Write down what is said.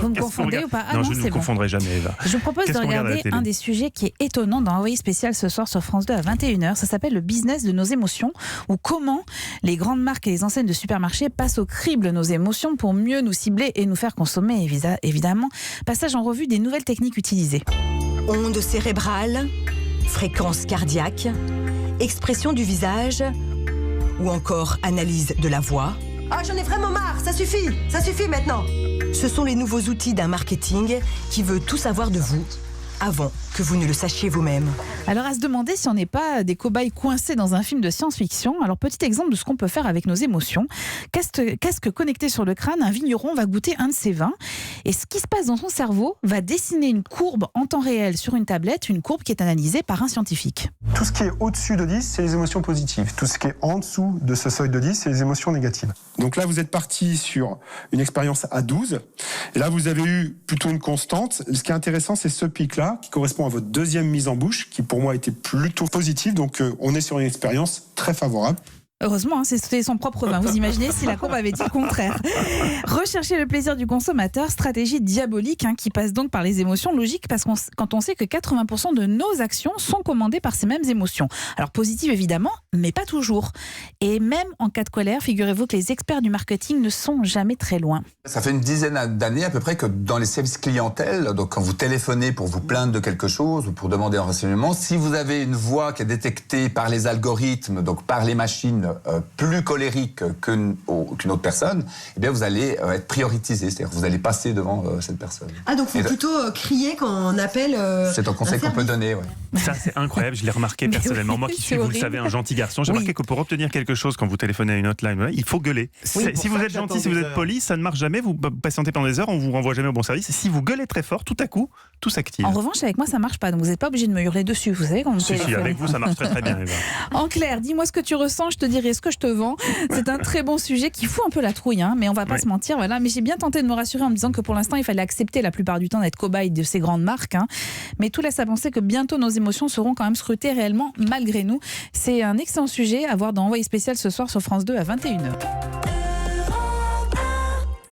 Vous me confondez ou pas? Non, je ne vous confondrai jamais, Eva. Je vous propose de regarder un des sujets qui est étonnant dans Envoyé spécial ce soir sur France 2 à 21h. Ça s'appelle le business de nos émotions, ou comment les grandes marques et les enseignes de supermarchés passent au crible nos émotions pour mieux nous cibler et nous faire consommer, évidemment. Passage en revue des nouvelles techniques utilisées. Ondes cérébrales, fréquences cardiaques, expression du visage ou encore analyse de la voix. Ah, j'en ai vraiment marre, ça suffit maintenant. Ce sont les nouveaux outils d'un marketing qui veut tout savoir de vous avant que vous ne le sachiez vous-même. Alors à se demander si on n'est pas des cobayes coincés dans un film de science-fiction. Alors petit exemple de ce qu'on peut faire avec nos émotions. Casque connecté sur le crâne, un vigneron va goûter un de ses vins et ce qui se passe dans son cerveau va dessiner une courbe en temps réel sur une tablette, une courbe qui est analysée par un scientifique. Tout ce qui est au-dessus de 10, c'est les émotions positives. Tout ce qui est en dessous de ce seuil de 10, c'est les émotions négatives. Donc là, vous êtes parti sur une expérience à 12. Et là, vous avez eu plutôt une constante. Ce qui est intéressant, c'est ce pic-là, qui correspond à votre deuxième mise en bouche, qui pour moi était plutôt positive. Donc on est sur une expérience très favorable. Heureusement, c'est son propre vin. Vous imaginez si la courbe avait dit le contraire. Rechercher le plaisir du consommateur, stratégie diabolique qui passe donc par les émotions. Logique parce quand on sait que 80% de nos actions sont commandées par ces mêmes émotions. Alors positives évidemment, mais pas toujours. Et même en cas de colère, figurez-vous que les experts du marketing ne sont jamais très loin. Ça fait une dizaine d'années à peu près que dans les services clientèle, donc quand vous téléphonez pour vous plaindre de quelque chose ou pour demander un renseignement, si vous avez une voix qui est détectée par les algorithmes, donc par les machines, plus colérique qu'une autre personne, eh bien vous allez être prioritisé, c'est-à-dire que vous allez passer devant cette personne. Ah, donc il faut plutôt crier quand on appelle c'est un conseil qu'on peut donner, ouais. Ça, c'est incroyable, je l'ai remarqué personnellement. Oui, moi qui suis, vous le savez, un gentil garçon, j'ai Oui. remarqué que pour obtenir quelque chose, quand vous téléphonez à une hotline, il faut gueuler. Oui, Si vous êtes gentil, si vous êtes poli, ça ne marche jamais, vous patientez pendant des heures, on vous renvoie jamais au bon service. Et si vous gueulez très fort, tout à coup, tout s'active. En revanche, avec moi, ça marche pas. Donc vous n'êtes pas obligé de me hurler dessus. Vous savez quand on me Si, téléphone. avec vous, ça marche très très bien, Eva. En clair, dis-moi ce que tu ressens, je te dirai ce que je te vends. C'est un très bon sujet qui fout un peu la trouille, mais on va pas se mentir. Voilà. Mais j'ai bien tenté de me rassurer en me disant que pour l'instant, il fallait accepter la plupart du temps d'être cobaye de ces grandes marques. Mais tout laisse à penser que bientôt nos émotions seront quand même scrutées réellement malgré nous. C'est un excellent sujet à voir dans Envoyé spécial ce soir sur France 2 à 21h.